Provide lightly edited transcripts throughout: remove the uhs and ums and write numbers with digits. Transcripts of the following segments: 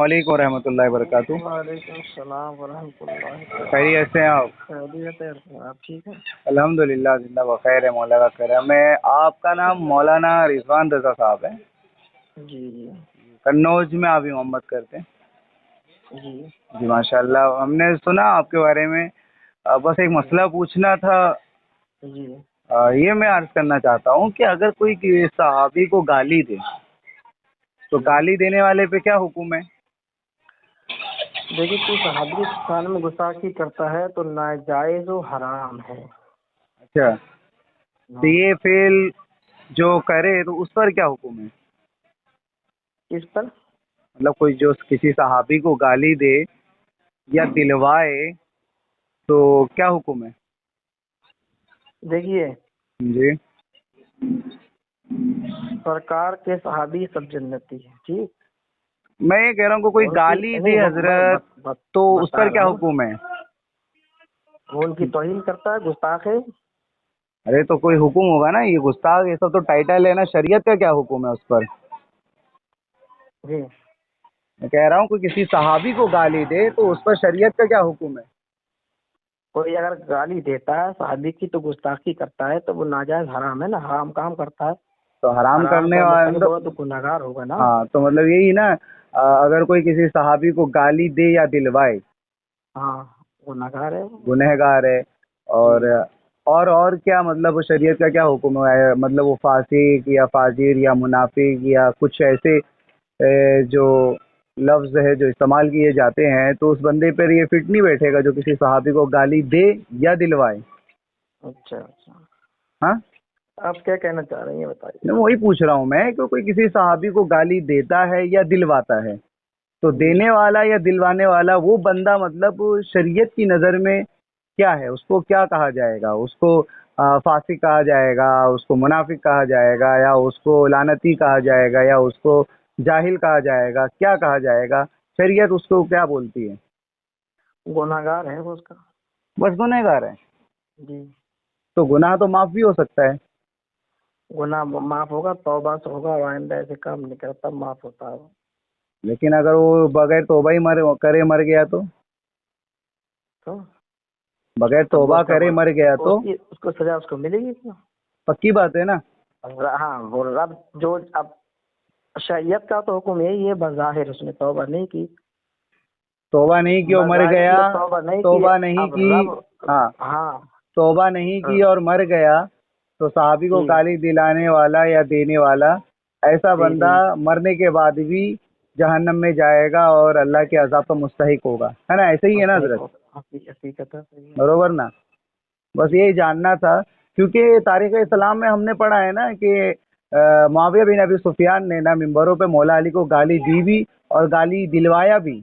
وعلیکم ورحمۃ اللہ وبرکاتہ۔ وعلیکم السلام ورحمۃ اللہ وبرکاتہ۔ خیریت سے ہیں آپ؟ خیریت ہے، آپ ٹھیک ہیں؟ الحمد للہ، زندہ بخیر ہے، مولا کا کرم ہے۔ آپ کا نام مولانا رضوان رضا صاحب ہے؟ جی جی قنوج میں آپ امامت کرتے ہیں؟ جی جی ماشاء اللہ، ہم نے سنا آپ کے بارے میں، بس ایک مسئلہ پوچھنا تھا۔ جی یہ میں عرض کرنا چاہتا ہوں کہ اگر کوئی صحابی کو گالی دے تو گالی دینے والے پہ کیا حکم ہے؟ دیکھیے، کوئی صحابی کے شان میں گستاخی کرتا ہے تو ناجائز و حرام ہے۔ اچھا، تو یہ فعل جو کرے تو اس پر کیا حکم ہے؟ کس پر؟ مطلب کوئی جو کسی صحابی کو گالی دے یا دلوائے تو کیا حکم ہے؟ دیکھیے، جی سرکار کے صحابی سب جنتی ہیں، ٹھیک؟ میں یہ کہہ رہا ہوں کہ کوئی گالی دے حضرت تو اس پر کیا حکم ہے؟ وہ ان کی توہین کرتا ہے، گستاخ ہے۔ ارے تو کوئی حکم ہوگا نا، یہ گستاخ یہ سب تو ٹائٹل ہے نا، شریعت کا کیا حکم ہے اس پر؟ جی میں کہہ رہا ہوں کوئی کسی صحابی کو گالی دے تو اس پر شریعت کا کیا حکم ہے؟ کوئی اگر گالی دیتا ہے صحابی کی تو گستاخی کرتا ہے تو وہ ناجائز حرام ہے نا، حرام کام کرتا ہے۔ تو حرام کرنے کا والا مرتکب ہوگا تو گنہگار ہوگا نا۔ ہاں، تو مطلب یہی نا، اگر کوئی کسی صحابی کو گالی دے یا دلوائے ہاں، گنہگار ہے۔ گنہگار ہے۔ اور کیا مطلب شریعت کا کیا حکم ہے؟ مطلب وہ فاسق یا فاجر یا منافق یا کچھ ایسے جو لفظ ہے جو استعمال کیے جاتے ہیں، تو اس بندے پر یہ فٹ نہیں بیٹھے گا جو کسی صحابی کو گالی دے یا دلوائے؟ اچھا اچھا، ہاں، آپ کیا کہنا چاہ رہے ہیں بتائیے؟ میں وہی پوچھ رہا ہوں میں کہ کوئی کسی صحابی کو گالی دیتا ہے یا دلواتا ہے تو دینے والا یا دلوانے والا وہ بندہ مطلب شریعت کی نظر میں کیا ہے؟ اس کو کیا کہا جائے گا؟ اس کو فاسق کہا جائے گا، اس کو منافق کہا جائے گا، یا اس کو لعنتی کہا جائے گا، یا اس کو جاہل کہا جائے گا؟ کیا کہا جائے گا؟ شریعت اس کو کیا بولتی ہے؟ گنہگار ہے وہ، اس کا بس گنہگار ہے۔ جی، تو گناہ تو معاف بھی ہو سکتا ہے۔ گناہ معاف ہوگا، توبہ سے ہوگا، آئندہ ایسے کام نہیں کرتا، معاف ہوتا ہے۔ لیکن اگر وہ بغیر توبہ ہی مر گیا تو بغیر توبہ کرے مر گیا تو اس کو سزا اس کو ملے گی کیا؟ پکی بات ہے نا۔ ہاں، وہ رب جو اب شریعت کا تو حکم یہی ہے، بظاہر اس نے توبہ نہیں کی، توبہ نہیں کی اور مر گیا، توبہ نہیں کی، ہاں ہاں توبہ نہیں کی اور مر گیا تو صحابی کو گالی دلانے والا یا دینے والا ایسا بندہ مرنے کے بعد بھی جہنم میں جائے گا اور اللہ کے عذاب کا مستحق ہوگا، ہے نا؟ ایسے ہی ہے نا حضرت؟ بروبر نا؟ بس یہی جاننا تھا، کیونکہ تاریخ اسلام میں ہم نے پڑھا ہے نا کہ معاویہ بن ابی سفیان نے نا ممبروں پہ مولا علی کو گالی دی بھی اور گالی دلوایا بھی،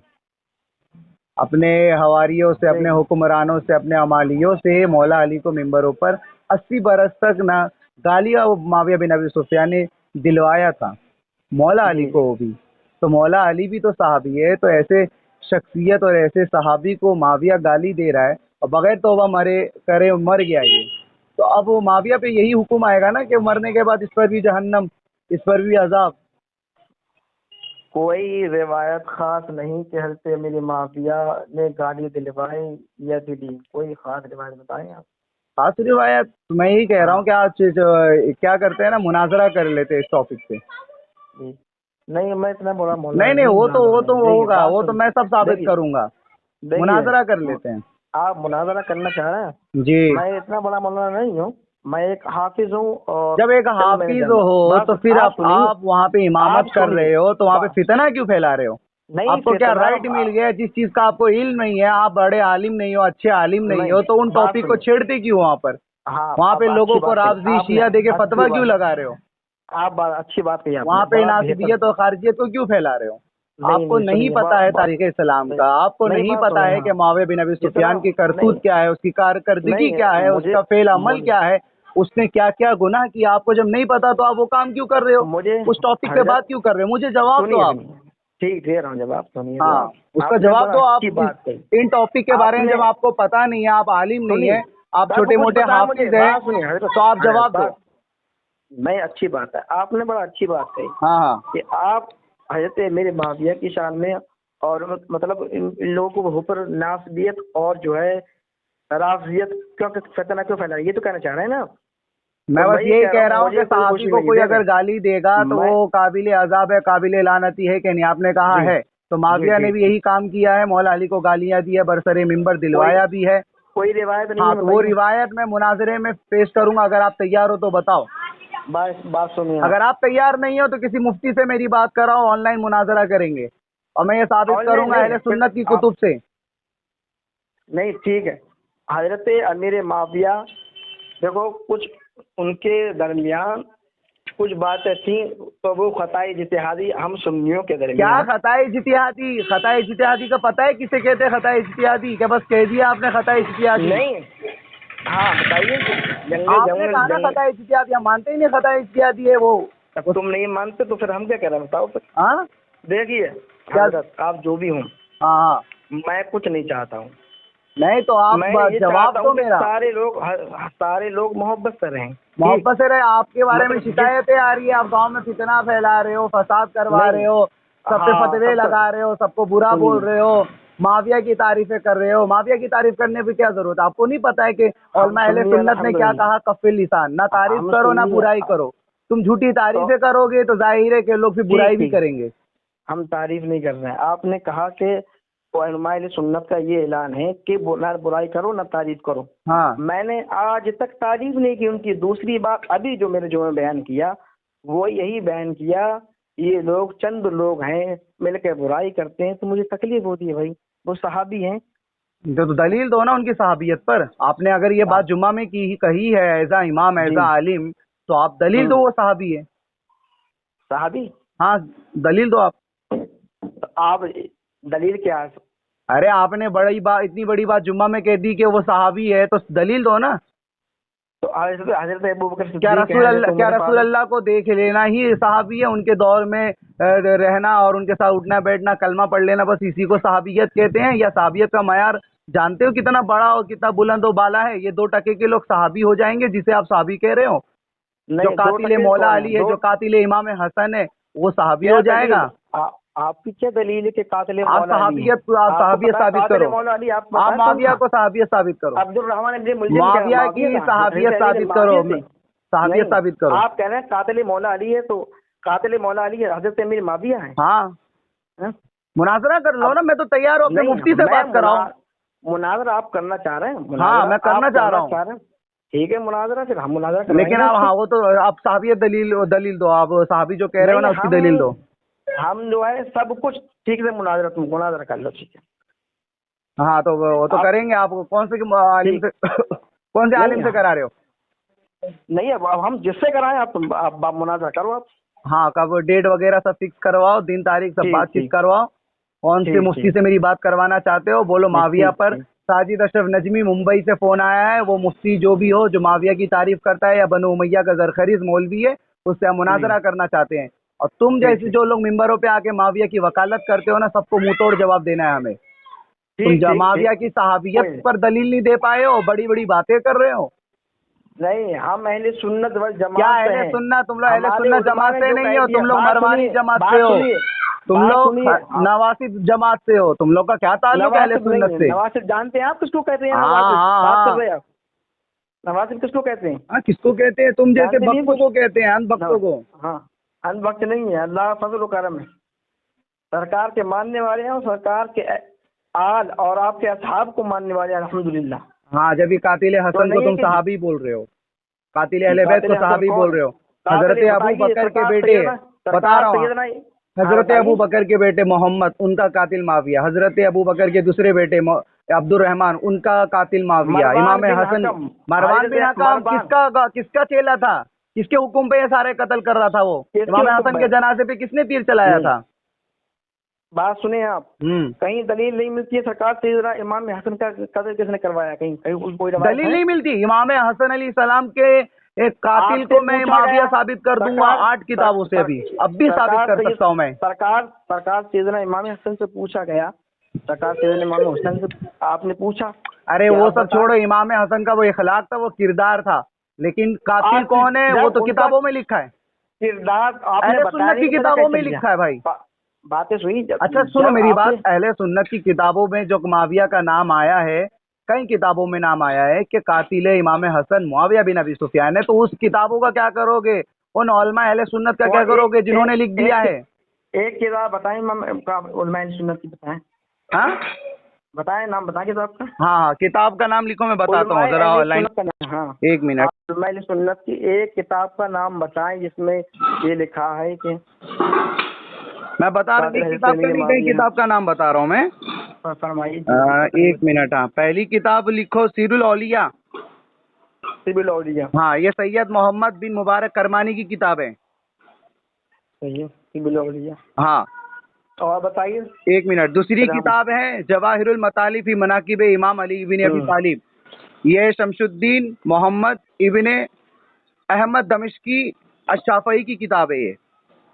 اپنے حواریوں سے، اپنے حکمرانوں سے، اپنے عمالیوں سے مولا علی کو ممبروں پر 80 برس تک نہ گالیاں معاویہ بن ابی سفیان نے دلوایا تھا مولا علی کو بھی۔ تو مولا علی بھی تو صحابی ہے، تو ایسے شخصیت اور ایسے صحابی کو معاویہ گالی دے رہا ہے اور بغیر توبہ مر گیا یہ، تو اب وہ معاویہ پہ یہی حکم آئے گا نا کہ مرنے کے بعد اس پر بھی جہنم، اس پر بھی عذاب۔ کوئی روایت خاص نہیں کہ حضرت امیر معاویہ نے گالی دلوائی یا دلی، کوئی خاص روایت بتائیں آپ۔ خاص روایت میں یہی کہہ رہا ہوں کہ آپ کیا کرتے ہیں نا، مناظرہ کر لیتے اس ٹاپک پہ۔ نہیں، میں اتنا بڑا مولانا نہیں وہ تو ہوگا، وہ تو میں سب ثابت دیکھیے کروں گا، مناظرہ کر لیتے ہیں۔ آپ مناظرہ کرنا چاہ رہے ہیں؟ جی، میں اتنا بڑا مولانا نہیں ہوں، میں ایک حافظ ہوں، اور جب ایک حافظ ہو تو پھر آپ وہاں پہ امامت کر رہے ہو تو وہاں پہ فتنہ کیوں پھیلا رہے ہو؟ آپ کو کیا رائٹ مل گیا؟ جس چیز کا آپ کو علم نہیں ہے، آپ بڑے عالم نہیں ہو، اچھے عالم نہیں ہو، تو ان ٹاپک کو چھیڑتے کیوں وہاں پر؟ وہاں پہ لوگوں کو رافضی شیعہ دے کے فتویٰ کیوں لگا رہے ہو؟ آپ اچھی بات کہی، وہاں پہ ناصبیت اور خارجیت کو کیوں پھیلا رہے ہو؟ آپ کو نہیں پتا ہے تاریخ اسلام کا، آپ کو نہیں پتا ہے کہ معاویہ بن ابی سفیان کی کرتوت کیا ہے، اس کی کارکردگی کیا ہے، اس کا فعل عمل کیا ہے، اس نے کیا کیا گناہ کیا؟ آپ کو جب نہیں پتا تو آپ وہ کام کیوں کر رہے ہو؟ اس ٹاپک پہ بات کیوں کر رہے ہو؟ مجھے جواب دو آپ۔ ٹھیک دے رہا ہوں جواب، سنیے، ہاں، اس کا جواب دو آپ۔ ان ٹاپک کے بارے میں جب آپ کو پتا نہیں ہے، آپ عالم نہیں ہے، آپ چھوٹے موٹے حافظ ہیں، تو آپ جواب دو۔ میں اچھی بات ہے، آپ نے بڑا اچھی بات کہی ہاں کہ آپ حضرت میرے معاویہ کی شان میں اور مطلب ان لوگوں کو اوپر ناسبیت اور جو ہے رافضیت فتنہ کیوں پھیلا رہی ہے، یہ تو کہنا چاہ رہے ہیں نا. میں بس یہی کہہ رہا ہوں کہ مجھے کوئی صحابی خوشی کو نہیں کوئی ہے. اگر گالی دے گا تو وہ قابل عذاب ہے، قابل لعنتی ہے کہ نہیں، آپ نے کہا جی ہے. تو معاویہ جی نے بھی یہی کام کیا ہے، مولا علی کو گالیاں دی ہے، برسر ممبر دلوایا بھی ہے. کوئی روایت نہیں ہاں ہے، تو وہ بتائیے. روایت میں مناظرے میں پیش کروں گا، اگر آپ تیار ہو تو بتاؤ. بات سنیے آپ. اگر آپ تیار نہیں ہو تو کسی مفتی سے میری بات کراؤ، آن لائن مناظرہ کریں گے اور میں یہ ثابت آن کروں لائن گا اہل نہیں، پھر سنت کی آپ کتب سے. نہیں ٹھیک ہے. حضرت امیر معاویہ دیکھو کچھ ان کے درمیان کچھ باتیں تھیں تو وہ خطائے اجتہادی ہم سنیوں کے کیا درمیان. خطائے اجتہادی؟ خطائے اجتہادی کا پتہ ہے کسے کہتے ہیں خطائے اجتہادی؟ کیا بس کہہ دیا آپ نے خطائے اجتہادی؟ نہیں. ہاں بتائیے. آپ نے کہا نا خطائے اجتہادی، ہم مانتے ہی نہیں خطائے اجتہادی ہے وہ. اب تم نہیں مانتے تو پھر ہم کیا کریں بتاؤ. پھر ہاں دیکھیے کیا؟ حضرت آپ جو بھی ہوں، ہاں میں کچھ نہیں چاہتا ہوں. نہیں تو آپ میں یہ جواب چاہتا دو ہوں کہ میرا. سارے لوگ محبت سے رہیں. محبت سے رہے. آپ کے بارے میں مطلب شکایتیں آ رہی ہے، آپ گاؤں میں فتنہ پھیلا رہے ہو، فساد کروا نہیں. رہے ہو، سب پہ ہاں فتوے سب لگا رہے ہو، سب کو برا سنیے. بول رہے ہو، معاویہ کی تعریفیں کر رہے ہو. معاویہ کی تعریف کرنے پہ کیا ضرورت ہے؟ آپ کو نہیں پتا ہے کہ ہم علماء اہل سنیے سنت نے کیا الحمدللہ. کہا؟ کف لسان، نہ تعریف ہم کرو نہ سنیے. برائی کرو. تم جھوٹی تو تعریفیں کرو گے تو ظاہر ہے کہ لوگ پھر برائی ٹھیک بھی ٹھیک کریں گے. ہم تعریف نہیں کر رہے ہیں. آپ نے کہا کہ علماء اہل سنت کا یہ اعلان ہے کہ نہ برائی کرو نہ تعریف کرو. ہاں میں نے آج تک تعریف نہیں کی ان کی. دوسری بات ابھی جو میں بیان کیا وہ یہی بیان کیا یہ لوگ چند لوگ ہیں مل کے برائی کرتے ہیں تو مجھے تکلیف ہوتی ہے. بھائی وہ صحابی ہیں. تو دلیل دو نا ان کی صحابیت پر. آپ نے اگر یہ بات جمعہ میں کہی ہے ایزا امام جی. ایزا عالم، تو آپ دلیل دو وہ صحابی ہے. صحابی. ہاں دلیل دو آپ. تو آپ دلیل کیا ہے؟ ارے آپ نے بڑی بات، اتنی بڑی بات جمعہ میں کہہ دی کہ وہ صحابی ہے، تو دلیل دو نا. تو حضرت ابوبکر کیا صدیق ہیں، حضرت عمر رسول فاروق. اللہ کو دیکھ لینا ہی صحابی ہے؟ ان کے دور میں رہنا اور ان کے ساتھ اٹھنا بیٹھنا، کلمہ پڑھ لینا، بس اسی کو صحابیت کہتے ہیں؟ یا صحابیت کا معیار جانتے ہو کتنا بڑا اور کتنا بلند و بالا ہے؟ یہ 2% کے لوگ صحابی ہو جائیں گے جسے آپ صحابی کہہ رہے ہو؟ جو نہیں قاتل 2% مولا کون علی ہے، جو قاتل امام حسن ہے، وہ صحابی کیا ہو جائے دلیل؟ گا؟ آپ کی کیا دلیل ہے کہ قاتل آپ مولا علی ہے؟ آپ آپ کو صحابیت پتا ہے ثابت قاتل کرو. مولا علی آپ آپ بتائیں کون معاویہ تھا؟ کو صحابیت ثابت کرو. عبد الرحمن ابن ملجم. معاویہ کی کہاں؟ صحابیت حضرت علی نے ثابت کرو. معاویہ سے. صحابیت نہیں ثابت کرو. آپ کہہ رہے ہیں قاتل مولا علی ہے تو قاتل مولا علی حضرت امیر معاویہ ہیں. ہاں ہاں؟ مناظرہ کر لو اب نا، میں تو تیار ہوں اپنے نہیں مفتی سے میں بات کراؤں. مناظرہ آپ کرنا چاہ رہے ہیں؟ ہاں مناظرہ میں کرنا آپ چاہ رہا کرنا ہوں. چاہ رہے ہیں. ٹھیک ہے مناظرہ، پھر ہم مناظرہ کروائیں لیکن گے آپ آپ سے. ہاں وہ تو آپ صحابیت دلیل دو. آپ صحابی جو کہہ رہے ہو نا نہیں اس کی دلیل دو. ہم جو ہے سب کچھ ٹھیک سے مناظرہ کر لو. ٹھیک ہے. ہاں تو وہ تو آپ کریں گے. آپ کون سے عالم ٹھیک. سے کون سے عالم نہیں سے کرا رہے ہو؟ نہیں اب ہم جس سے کرائیں آپ مناظرہ کرو آپ. ہاں کب ڈیٹ وغیرہ سب فکس کرواؤ، دن تاریخ سب بات ٹھیک چیت ٹھیک کرواؤ. کون سے ٹھیک مفتی ٹھیک سے میری بات کروانا چاہتے ہو بولو. ٹھیک معاویہ ٹھیک پر ٹھیک ساجد اشرف نجمی ممبئی سے فون آیا ہے. وہ مفتی جو بھی ہو جو معاویہ کی تعریف کرتا ہے یا بنو امیہ کا زرخیز مولوی ہے، اس سے ہم جی مناظرہ کرنا چاہتے ہیں. اور تم ٹھیک جیسے ٹھیک جو لوگ ممبروں پہ آ کے معاویہ کی وکالت کرتے ہو نا، سب کو منہ توڑ جواب دینا ہے ہمیں. تم ٹھیک ٹھیک ٹھیک معاویہ کی کوئی صحابیت نہیں. پر دلیل نہیں دے پائے ہو، بڑی بڑی باتیں کر رہے ہو. نہیں ہم اہل سنت کیا والجماعت سے اہل ہیں. سنت؟ تم لوگ اہل ہمارے سنت علماء جماعت نے سے جو نہیں کہہ ہو، دیا. تم لوگ بات مروانی سنیے جماعت سے بات ہو. سنیے تم بات لوگ سنیے. نواسب جماعت سے ہو. تم لوگ کا کیا تعلق ہے اہل نواسب سنت نہیں، سے؟ نواسب جانتے ہیں آپ کس کو کہتے ہیں؟ ہاں نواسب ہاں بات کر ہاں رہے ہیں آپ. نواسب کس کو کہتے ہیں؟ ہاں کس کو کہتے ہیں؟ تم جیسے جانتے نہیں بختوں کچھ؟ کو کہتے ہیں، ان بختوں کو. ہاں ان وقت نہیں ہے. اللہ فضل و کرم ہے. سرکار کے ماننے والے ہیں اور سرکار کے آل اور آپ کے اصحاب کو ماننے والے ہیں الحمدللہ. ہاں جبھی قاتل تو حسن کو نہیں ہے تم کہ صحابی بول رہے ہو، قاتل اہل بیت قاتل کو حسن صحابی کون بول ہے؟ رہے ہو. قاتل حضرت ابو بتائیے. بکر کے سرکار بیٹے، سیدنا بتا سرکار رہا ہوں، سیدنا. ہاں حضرت بتائیے. ابو بکر کے بیٹے محمد، ان کا قاتل معاویہ. حضرت ابو بکر کے دوسرے بیٹے عبد الرحمن، ان کا قاتل معاویہ. مروان امام بن حسن، حکم. مروان بن حضرت حکام مروان کس کا چیلا تھا؟ کس کے حکم پہ یہ سارے قتل کر رہا تھا وہ؟ کس کے امام حکم حسن پہ؟ کے جنازے پہ کس نے تیر چلایا تھا؟ بات سنیں آپ. کہیں دلیل نہیں ملتی ہے سرکار سیدنا امام حسن کا قتل کس نے کروایا؟ کہیں کوئی روایت دلیل ہے؟ نہیں ملتی. امام حسن علیہ السلام کے ایک قاتل آپ سے کو میں پوچھا معاویہ گیا. ثابت کر دوں گا سرکار 8 کتابوں سے. اب بھی ثابت کر سکتا ہوں میں. سرکار سیدنا امام حسن سے پوچھا گیا. سرکار سیدنا امام حسن سے آپ نے پوچھا ارے کہ وہ آپ سب بتائیں. چھوڑو. امام حسن کا وہ اخلاق تھا، وہ کردار تھا. لیکن قاتل آپ کون ہے وہ جب تو ان کا کتابوں میں لکھا ہے. کردار آپ نے اہل بتایا سنت نہیں کی تو پتہ کتابوں کیسے میں چل گیا؟ لکھا ہے بھائی. باتیں سنی. اچھا سنو میری بات, اہل سنت کی کتابوں میں جو معاویہ کا نام آیا ہے, کئی کتابوں میں نام آیا ہے کہ قاتل امام حسن معاویہ بن ابی سفیان ہے, تو اس کتابوں کا کیا کرو گے؟ ان علماء اہل سنت کا کیا کرو گے جنہوں نے لکھ دیا ہے؟ ایک کتاب بتائیں علماء سنت کی, بتائیں. ہاں بتائیں, نام بتائیں کتاب کا. ہاں کتاب کا نام لکھو, میں بتاتا ہوں ذرا آن لائن. ہاں ایک منٹ, علماء سنت کی ایک کتاب کا نام بتائیں جس میں یہ لکھا ہے کہ میں بتا رہا ہوں کتاب کا نہیں, کئی کتاب کا نام بتا رہا ہوں میں. فرمائیے. ایک منٹ. ہاں پہلی کتاب لکھو سیر الاولیاء. سیر الاولیاء, ہاں یہ سید محمد بن مبارک کرمانی کی کتاب ہے. صحیح, سیر الاولیاء. ہاں اور بتائیے. ایک منٹ. دوسری کتاب ہے جواہر المطالب فی مناقب امام علی بن ابی طالب, یہ شمس الدین محمد ابن احمد دمشقی الشافعی کی کتاب ہے. یہ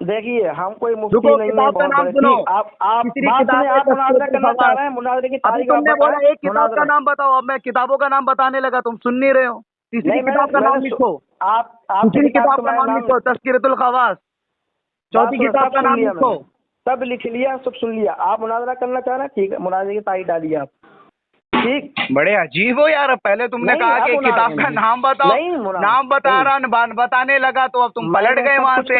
دیکھیے ہم کوئی مفتی نہیں ہیں, کتاب کا نام سنو. آپ مناظرہ کرنا چاہ رہے ہیں, مناظرے کی تاریخ تم نے بولا ایک کتاب کا نام بتاؤ, اب میں کتابوں کا نام بتانے لگا, تم سن نہیں رہے ہو. تیسری کتاب کا نام لکھو. تیسری کتاب کا نام لکھو تذکرۃ الخواص. چوتھی کتاب کا نام لکھو. سب لکھ لیا, سب سن لیا. آپ مناظرہ کرنا چاہ رہے ہیں, ٹھیک ہے, مناظرے کی تاریخ ڈالیے آپ. ٹھیک, بڑے عجیب ہو یار. پہلے تم نے کہا کہ کتاب کا نام بتاؤ, نام بتا رہا, بتانے لگا تو اب تم پلٹ گئے وہاں سے.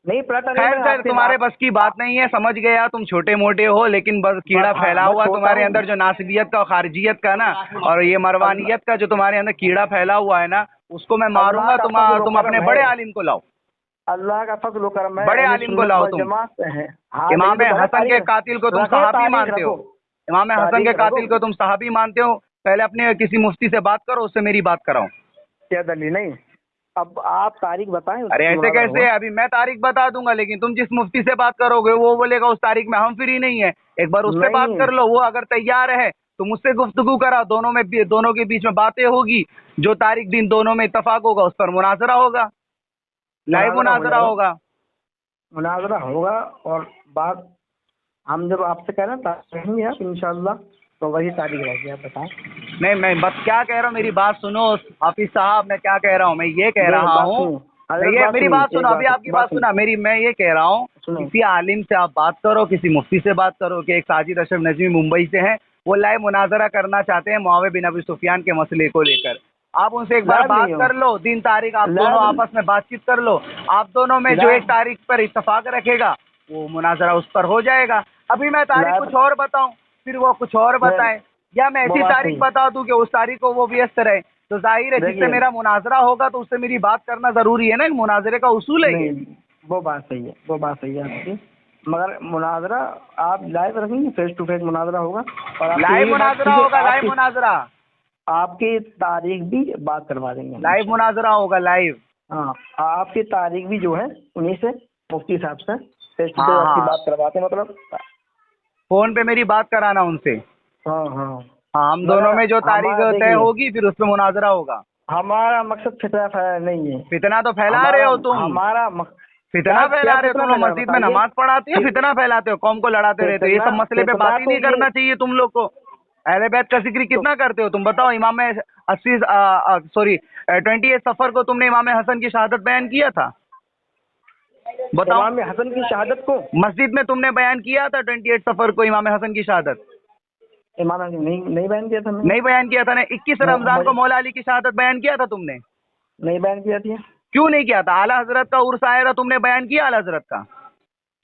نہیں پلٹا. خیر تمہارے بس کی بات نہیں ہے, سمجھ گیا, تم چھوٹے موٹے ہو, لیکن بس کیڑا پھیلا ہوا تمہارے اندر جو ناسبیت کا, خارجیت کا نا, اور یہ مروانیت کا جو تمہارے اندر کیڑا پھیلا ہوا ہے نا, اس کو میں ماروں گا. تم اپنے بڑے عالم کو لاؤ, اللہ کا فضل و کرم ہے, بڑے عالم کو لاؤ. تم امام حسن کے قاتل کو تم صحابی مانتے ہو, امام حسن کے قاتل کو تم صحابی مانتے ہو. پہلے اپنے کسی مفتی سے بات کرو, اس سے میری بات کراؤ. کیا دلیل نہیں؟ اب آپ تاریخ بتائیں. ارے ایسے کیسے؟ ابھی میں تاریخ بتا دوں گا, لیکن تم جس مفتی سے بات کرو گے وہ بولے گا اس تاریخ میں ہم فری نہیں ہے. ایک بار اس سے بات کر لو, وہ اگر تیار ہے تو مجھ سے گفتگو کرا, دونوں کے بیچ میں باتیں ہوگی, جو تاریخ دن دونوں میں اتفاق ہوگا اس پر مناظرہ ہوگا, لائیو مناظرہ ہوگا. مناظرہ ہوگا. اور بات ہم جب آپ سے کہہ رہے ہیں کہیں گے آپ انشاءاللہ, تو وہی تاریخ رہ گی. آپ بتائیں. نہیں میں بس کیا کہہ رہا ہوں, میری بات سنو حافظ صاحب. میں کیا کہہ رہا ہوں, میں یہ کہہ رہا ہوں, میری بات سنو, ابھی آپ کی بات سنا میری. میں یہ کہہ رہا ہوں, کسی عالم سے آپ بات کرو, کسی مفتی سے بات کرو کہ ایک ساجد اشرف نجمی ممبئی سے ہیں, وہ لائیو مناظرہ کرنا چاہتے ہیں معاویہ بن ابی سفیان کے مسئلے کو لے کر. آپ ان سے ایک بار بات کر لو, دن تاریخ آپ دونوں آپس میں بات چیت کر لو. آپ دونوں میں جو ایک تاریخ پر اتفاق رکھے گا وہ مناظرہ اس پر ہو جائے گا. ابھی میں تاریخ کچھ اور بتاؤں, پھر وہ کچھ اور بتائیں, یا میں ایسی تاریخ بتا دوں کہ اس تاریخ کو وہ ویست رہے, تو ظاہر ہے جس سے میرا مناظرہ ہوگا تو اس سے میری بات کرنا ضروری ہے نا. مناظرے کا اصول ہے یہ. وہ بات صحیح ہے, وہ بات صحیح ہے آپ کی, مگر مناظرہ آپ لائیو رکھیں گے, فیس ٹو فیس مناظرہ ہوگا. اور لائیو مناظرہ ہوگا, لائیو مناظرہ, آپ کی تاریخ بھی بات کروا دیں گے. لائیو مناظرہ ہوگا, لائیو. ہاں آپ کی تاریخ بھی جو ہے انہیں سے مفتی صاحب سے فیس ٹو فیس آپ کی بات کرواتے ہیں, مطلب فون پہ میری بات کرانا ان سے. ہاں ہاں ہاں, ہم دونوں میں جو تاریخ طے ہوگی پھر اس پہ مناظرہ ہوگا. ہمارا مقصد فتنہ پھیلانا نہیں ہے. فتنہ تو پھیلا رہے ہو تم, ہمارا فتنہ پھیلا رہے ہو تم لوگ. مسجد میں نماز پڑھاتے ہو, فتنہ پھیلاتے ہو, قوم کو لڑاتے رہتے ہو. یہ سب مسئلے پہ بات ہی نہیں کرنا چاہیے تم لوگ کو. اہل بیت کا ذکر کتنا کرتے ہو تم, بتاؤ. امام 28 صفر کو تم نے امام حسن کی شہادت بیان کیا تھا, بتاؤ. امام حسن کی شہادت کو مسجد میں تم نے بیان کیا تھا 28 صفر کو امام حسن کی شہادت؟ امام حسن نہیں بیان کیا تھا. نہیں بیان کیا تھا نا. 21 رمضان کو مولا علی کی شہادت بیان کیا تھا تم نے؟ نہیں بیان کیا تھا. کیوں نہیں کیا تھا؟ اعلیٰ حضرت کا عرس آیا تھا, تم نے بیان کیا اعلیٰ حضرت کا؟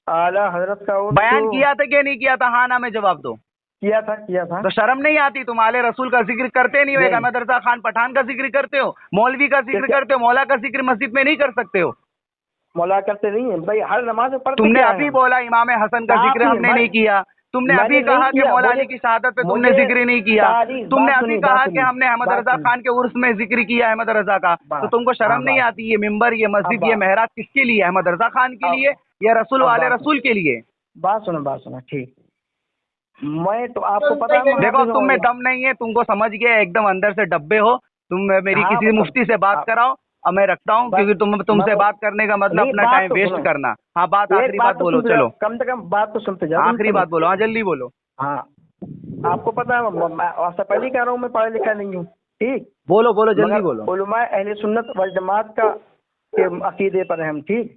اعلیٰ حضرت کا بیان کیا تھا کہ نہیں کیا تھا؟ ہاں نا میں جواب دو. کیا تھا. تو شرم نہیں آتی؟ تم اعلی رسول کا ذکر کرتے نہیں ہو, احمد رضا خان پٹھان کا ذکر کرتے ہو, مولوی کا ذکر کرتے ہو, مولا کا ذکر مسجد میں نہیں کر سکتے ہو. مولا کرتے نہیں ہیں بھائی, ہر نماز میں پڑھتے. تم نے ابھی بولا امام حسن کا ذکر ہم نے نہیں کیا. تم نے ابھی کہا کہ مولا علی کی شہادت پہ تم نے ذکر نہیں کیا. تم نے ابھی کہا کہ ہم نے احمد رضا خان کے عرس میں ذکر کیا احمد رضا کا. تو تم کو شرم نہیں آتی؟ یہ ممبر, یہ مسجد, یہ محراب کس کے لیے؟ احمد رضا خان کے لیے یا رسول والے رسول کے لیے؟ بات سنا ٹھیک. میں تو آپ کو پتا, دیکھو تم میں دم نہیں ہے, تم کو سمجھ گیا, ایک دم اندر سے ڈبے ہو تم. میری کسی مفتی سے بات کراؤ, اب میں رکھتا ہوں, کیونکہ تم سے بات کرنے کا مطلب اپنا ٹائم ویسٹ کرنا. ہاں بات, آخری بات بولو, چلو کم سے کم بات تو سنتے جاؤ. آخری بات بولو, ہاں جلدی بولو. ہاں آپ کو پتا ہے, آپ سے پہلے کہہ رہا ہوں, میں پڑھا لکھا نہیں ہوں. ٹھیک, بولو جلدی بولو. علماء اہل سنت والجماعت کا کے عقیدے پر ہیں ہم. ٹھیک,